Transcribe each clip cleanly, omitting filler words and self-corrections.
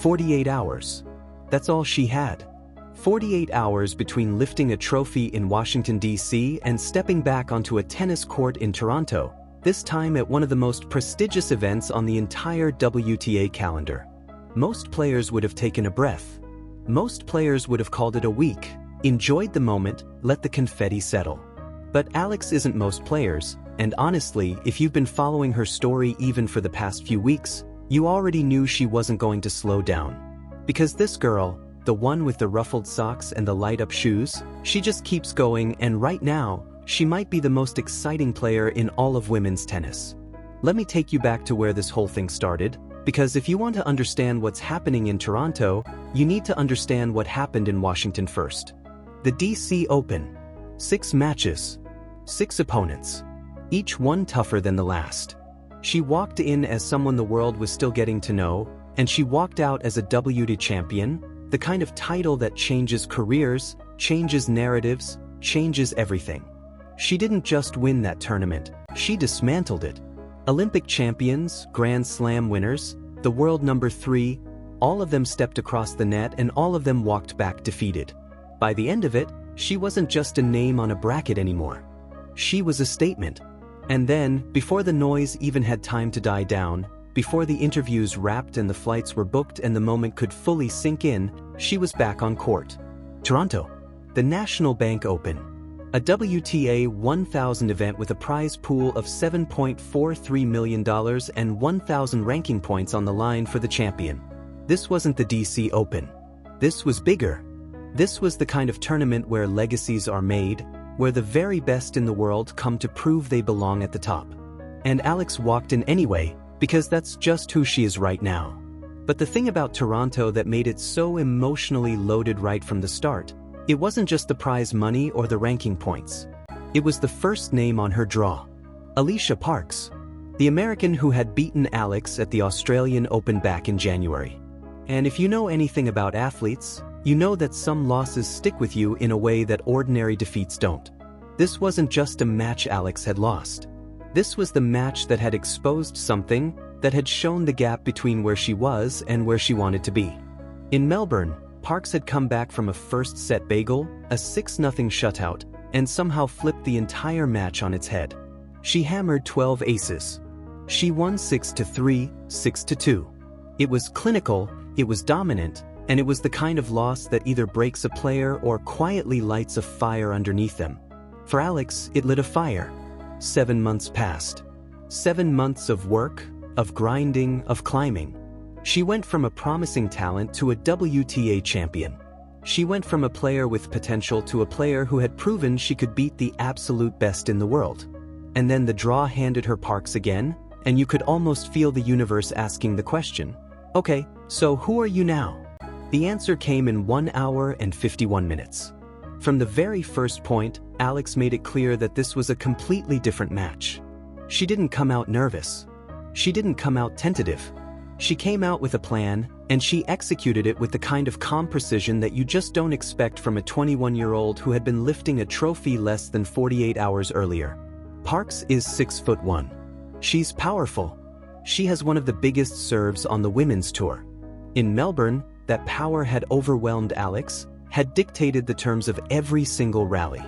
48 hours. That's all she had. 48 hours between lifting a trophy in Washington, D.C. and stepping back onto a tennis court in Toronto, this time at one of the most prestigious events on the entire WTA calendar. Most players would have taken a breath. Most players would have called it a week, enjoyed the moment, let the confetti settle. But Alex isn't most players, and honestly, if you've been following her story even for the past few weeks, you already knew she wasn't going to slow down. Because this girl, the one with the ruffled socks and the light-up shoes, she just keeps going, and right now, she might be the most exciting player in all of women's tennis. Let me take you back to where this whole thing started, because if you want to understand what's happening in Toronto, you need to understand what happened in Washington first. The DC Open. 6 matches. 6 opponents. Each one tougher than the last. She walked in as someone the world was still getting to know, and she walked out as a WTA champion, the kind of title that changes careers, changes narratives, changes everything. She didn't just win that tournament, she dismantled it. Olympic champions, Grand Slam winners, the world number 3, all of them stepped across the net and all of them walked back defeated. By the end of it, she wasn't just a name on a bracket anymore. She was a statement. And then, before the noise even had time to die down, before the interviews wrapped and the flights were booked and the moment could fully sink in, she was back on court. Toronto. The National Bank Open. A WTA 1000 event with a prize pool of $7.43 million and 1,000 ranking points on the line for the champion. This wasn't the DC Open. This was bigger. This was the kind of tournament where legacies are made, where the very best in the world come to prove they belong at the top. And Alex walked in anyway, because that's just who she is right now. But the thing about Toronto that made it so emotionally loaded right from the start, it wasn't just the prize money or the ranking points. It was the first name on her draw. Alicia Parks. The American who had beaten Alex at the Australian Open back in January. And if you know anything about athletes, you know that some losses stick with you in a way that ordinary defeats don't. This wasn't just a match Alex had lost. This was the match that had exposed something, that had shown the gap between where she was and where she wanted to be. In Melbourne, Parks had come back from a first-set bagel, a 6-0 shutout, and somehow flipped the entire match on its head. She hammered 12 aces. She won 6-3, 6-2. It was clinical, it was dominant, and it was the kind of loss that either breaks a player or quietly lights a fire underneath them. For Alex, it lit a fire. 7 months passed. 7 months of work, of grinding, of climbing. She went from a promising talent to a WTA champion. She went from a player with potential to a player who had proven she could beat the absolute best in the world. And then the draw handed her Parks again, and you could almost feel the universe asking the question, okay, so who are you now? The answer came in 1 hour and 51 minutes. From the very first point, Alex made it clear that this was a completely different match. She didn't come out nervous. She didn't come out tentative. She came out with a plan, and she executed it with the kind of calm precision that you just don't expect from a 21-year-old who had been lifting a trophy less than 48 hours earlier. Parks is 6'1". She's powerful. She has one of the biggest serves on the women's tour. In Melbourne, that power had overwhelmed Alex, had dictated the terms of every single rally.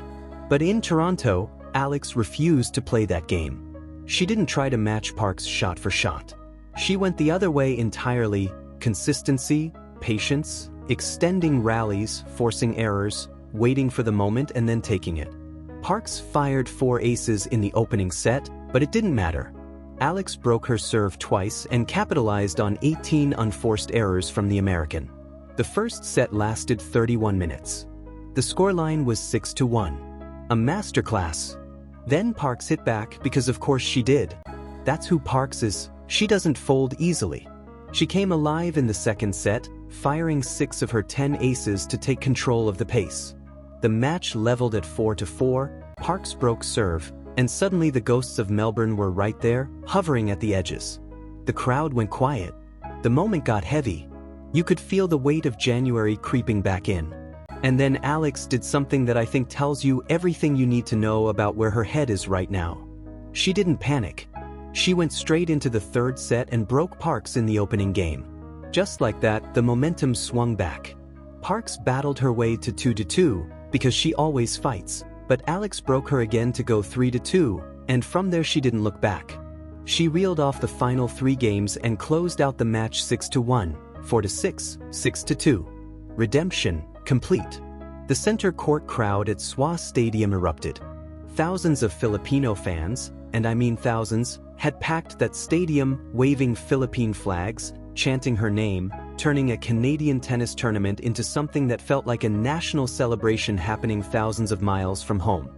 But in Toronto, Alex refused to play that game. She didn't try to match Parks shot for shot. She went the other way entirely: consistency, patience, extending rallies, forcing errors, waiting for the moment and then taking it. Parks fired 4 aces in the opening set, but it didn't matter. Alex broke her serve twice and capitalized on 18 unforced errors from the American. The first set lasted 31 minutes. The scoreline was 6-1. A masterclass. Then Parks hit back because of course she did. That's who Parks is. She doesn't fold easily. She came alive in the second set, firing 6 of her 10 aces to take control of the pace. The match leveled at 4-4, Parks broke serve, and suddenly the ghosts of Melbourne were right there, hovering at the edges. The crowd went quiet. The moment got heavy. You could feel the weight of January creeping back in. And then Alex did something that I think tells you everything you need to know about where her head is right now. She didn't panic. She went straight into the third set and broke Parks in the opening game. Just like that, the momentum swung back. Parks battled her way to 2-2, because she always fights, but Alex broke her again to go 3-2, and from there she didn't look back. She reeled off the final 3 games and closed out the match 6-1, 4-6, 6-2. Redemption complete. The center court crowd at SWA Stadium erupted. Thousands of Filipino fans, and I mean thousands, had packed that stadium, waving Philippine flags, chanting her name, turning a Canadian tennis tournament into something that felt like a national celebration happening thousands of miles from home.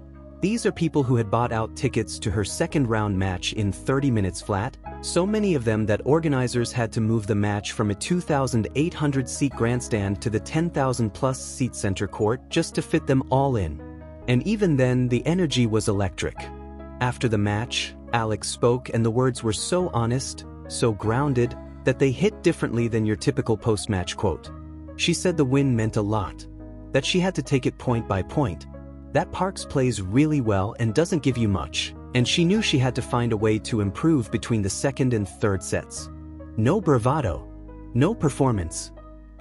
These are people who had bought out tickets to her second-round match in 30 minutes flat, so many of them that organizers had to move the match from a 2,800-seat grandstand to the 10,000-plus seat center court just to fit them all in. And even then, the energy was electric. After the match, Alex spoke, and the words were so honest, so grounded, that they hit differently than your typical post-match quote. She said the win meant a lot, that she had to take it point by point, that Parks plays really well and doesn't give you much, and she knew she had to find a way to improve between the second and third sets. No bravado, no performance,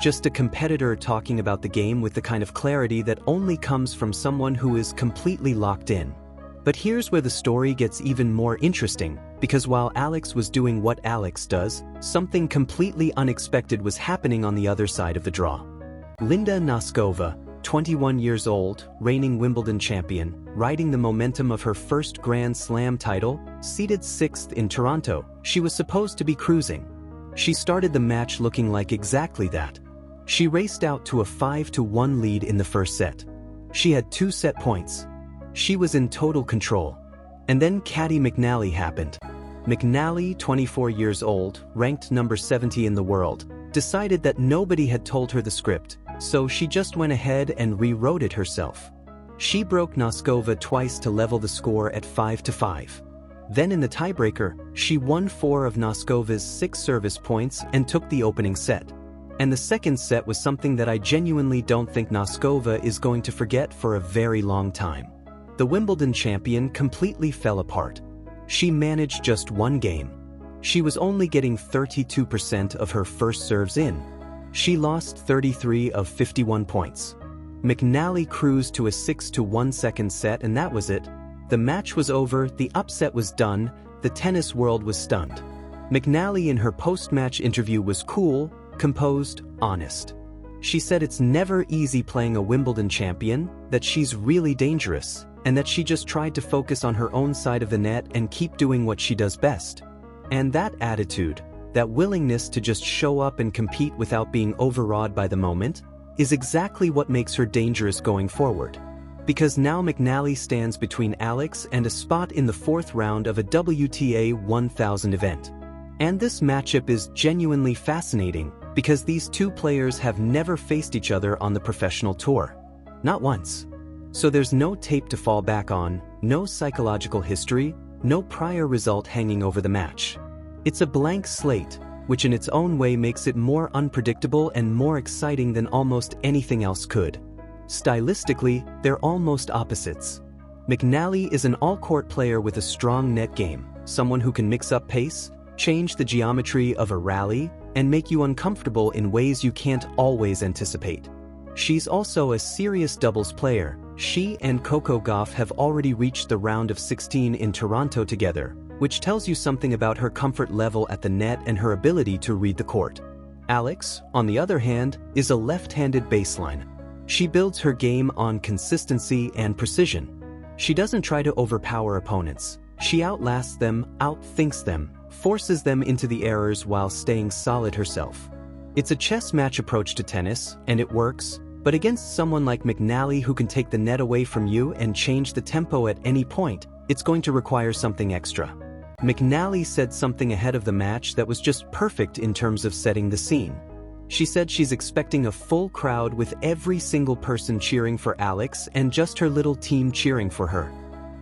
just a competitor talking about the game with the kind of clarity that only comes from someone who is completely locked in. But here's where the story gets even more interesting, because while Alex was doing what Alex does, something completely unexpected was happening on the other side of the draw. Linda Noskova, 21 years old, reigning Wimbledon champion, riding the momentum of her first Grand Slam title, seated 6th in Toronto, she was supposed to be cruising. She started the match looking like exactly that. She raced out to a 5-1 lead in the first set. She had 2 set points. She was in total control. And then Caty McNally happened. McNally, 24 years old, ranked number 70 in the world, decided that nobody had told her the script, so she just went ahead and rewrote it herself. She broke Noskova twice to level the score at 5-5. Then in the tiebreaker, she won 4 of Noskova's 6 service points and took the opening set. And the second set was something that I genuinely don't think Noskova is going to forget for a very long time. The Wimbledon champion completely fell apart. She managed just 1 game. She was only getting 32% of her first serves in. She lost 33 of 51 points. McNally cruised to a 6-1 second set, and that was it. The match was over, the upset was done, the tennis world was stunned. McNally in her post-match interview was cool, composed, honest. She said it's never easy playing a Wimbledon champion, that she's really dangerous, and that she just tried to focus on her own side of the net and keep doing what she does best. And that attitude, that willingness to just show up and compete without being overawed by the moment, is exactly what makes her dangerous going forward. Because now McNally stands between Alex and a spot in the 4th round of a WTA 1000 event. And this matchup is genuinely fascinating, because these 2 players have never faced each other on the professional tour. Not once. So there's no tape to fall back on, no psychological history, no prior result hanging over the match. It's a blank slate, which in its own way makes it more unpredictable and more exciting than almost anything else could. Stylistically, they're almost opposites. McNally is an all-court player with a strong net game, someone who can mix up pace, change the geometry of a rally, and make you uncomfortable in ways you can't always anticipate. She's also a serious doubles player. She and Coco Gauff have already reached the round of 16 in Toronto together, which tells you something about her comfort level at the net and her ability to read the court. Alex, on the other hand, is a left-handed baseline. She builds her game on consistency and precision. She doesn't try to overpower opponents. She outlasts them, outthinks them, forces them into the errors while staying solid herself. It's a chess match approach to tennis, and it works, but against someone like McNally who can take the net away from you and change the tempo at any point, it's going to require something extra. McNally said something ahead of the match that was just perfect in terms of setting the scene. She said she's expecting a full crowd with every single person cheering for Alex and just her little team cheering for her.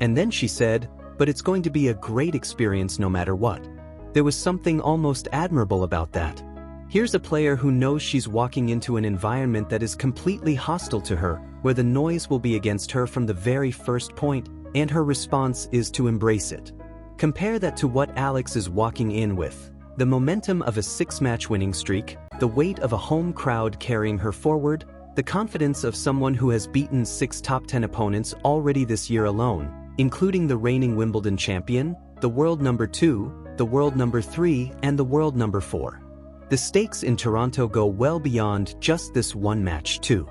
And then she said, but it's going to be a great experience no matter what. There was something almost admirable about that. Here's a player who knows she's walking into an environment that is completely hostile to her, where the noise will be against her from the very first point, and her response is to embrace it. Compare that to what Alex is walking in with. The momentum of a 6-match winning streak, the weight of a home crowd carrying her forward, the confidence of someone who has beaten 6 top 10 opponents already this year alone, including the reigning Wimbledon champion, the world number 2, the world number 3, and the world number 4. The stakes in Toronto go well beyond just this one match too.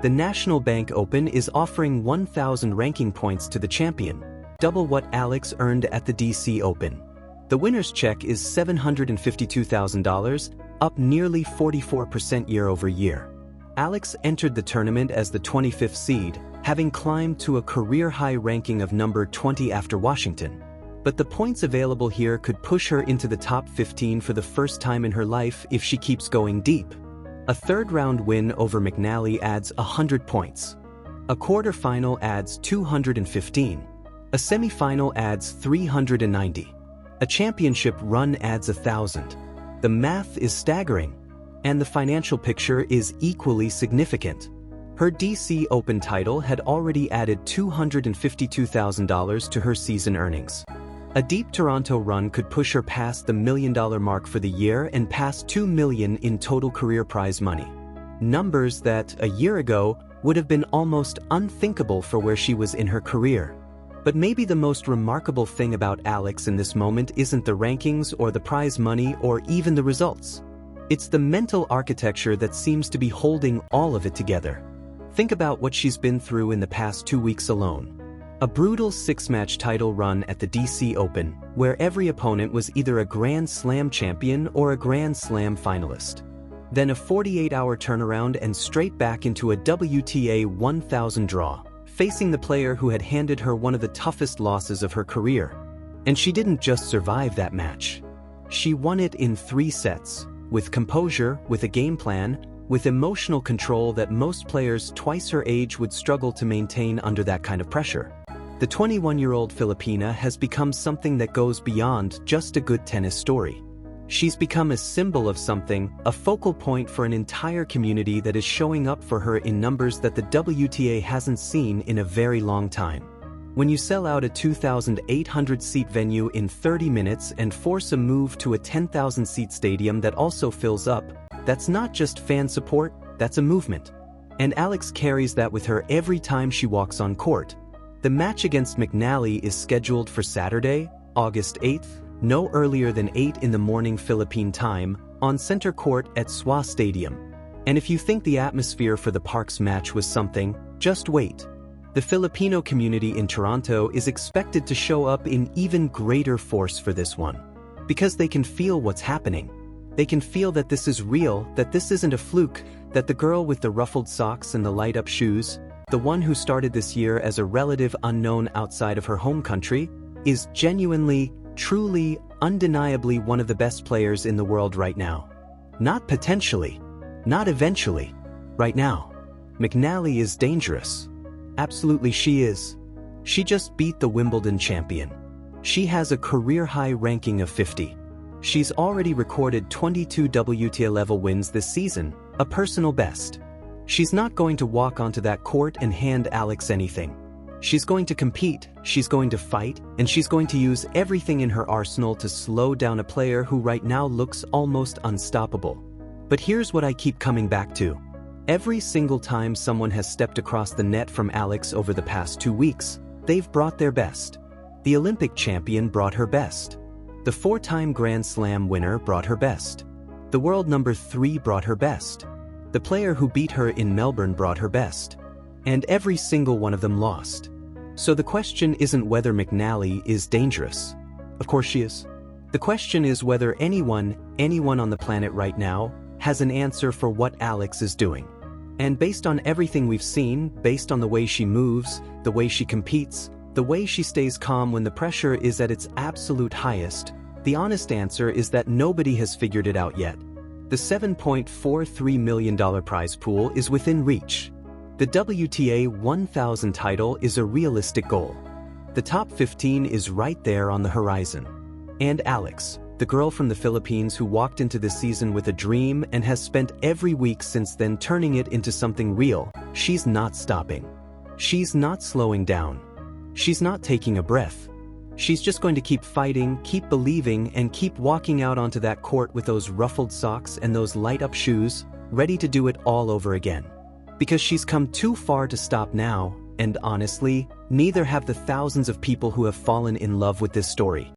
The National Bank Open is offering 1,000 ranking points to the champion, double what Alex earned at the DC Open. The winner's check is $752,000, up nearly 44% year-over-year. Alex entered the tournament as the 25th seed, having climbed to a career-high ranking of number 20 after Washington. But the points available here could push her into the top 15 for the first time in her life if she keeps going deep. A third-round win over McNally adds 100 points. A quarter-final adds 215. A semi-final adds 390. A championship run adds 1,000. The math is staggering, and the financial picture is equally significant. Her DC Open title had already added $252,000 to her season earnings. A deep Toronto run could push her past the $1 million mark for the year and past $2 million in total career prize money. Numbers that, a year ago, would have been almost unthinkable for where she was in her career. But maybe the most remarkable thing about Alex in this moment isn't the rankings or the prize money or even the results. It's the mental architecture that seems to be holding all of it together. Think about what she's been through in the past 2 weeks alone. A brutal 6-match title run at the DC Open, where every opponent was either a Grand Slam champion or a Grand Slam finalist. Then a 48-hour turnaround and straight back into a WTA 1000 draw, facing the player who had handed her one of the toughest losses of her career. And she didn't just survive that match. She won it in 3 sets, with composure, with a game plan, with emotional control that most players twice her age would struggle to maintain under that kind of pressure. The 21-year-old Filipina has become something that goes beyond just a good tennis story. She's become a symbol of something, a focal point for an entire community that is showing up for her in numbers that the WTA hasn't seen in a very long time. When you sell out a 2,800-seat venue in 30 minutes and force a move to a 10,000-seat stadium that also fills up, that's not just fan support, that's a movement. And Alex carries that with her every time she walks on court. The match against McNally is scheduled for Saturday, August 8th, no earlier than 8 in the morning Philippine time, on center court at SWA Stadium. And if you think the atmosphere for the Parks match was something, just wait. The Filipino community in Toronto is expected to show up in even greater force for this one. Because they can feel what's happening. They can feel that this is real, that this isn't a fluke, that the girl with the ruffled socks and the light-up shoes, the one who started this year as a relative unknown outside of her home country, is genuinely, truly, undeniably one of the best players in the world right now. Not potentially, not eventually, right now. McNally is dangerous. Absolutely she is. She just beat the Wimbledon champion. She has a career-high ranking of 50. She's already recorded 22 WTA level wins this season, a personal best. She's not going to walk onto that court and hand Alex anything. She's going to compete, she's going to fight, and she's going to use everything in her arsenal to slow down a player who right now looks almost unstoppable. But here's what I keep coming back to. Every single time someone has stepped across the net from Alex over the past 2 weeks, they've brought their best. The Olympic champion brought her best. The 4-time Grand Slam winner brought her best. The world number 3 brought her best. The player who beat her in Melbourne brought her best. And every single one of them lost. So the question isn't whether McNally is dangerous. Of course she is. The question is whether anyone on the planet right now, has an answer for what Alex is doing. And based on everything we've seen, based on the way she moves, the way she competes, the way she stays calm when the pressure is at its absolute highest, the honest answer is that nobody has figured it out yet. The $7.43 million prize pool is within reach. The WTA 1000 title is a realistic goal. The top 15 is right there on the horizon. And Alex, the girl from the Philippines who walked into this season with a dream and has spent every week since then turning it into something real, she's not stopping. She's not slowing down. She's not taking a breath. She's just going to keep fighting, keep believing, and keep walking out onto that court with those ruffled socks and those light-up shoes, ready to do it all over again. Because she's come too far to stop now, and honestly, neither have the thousands of people who have fallen in love with this story.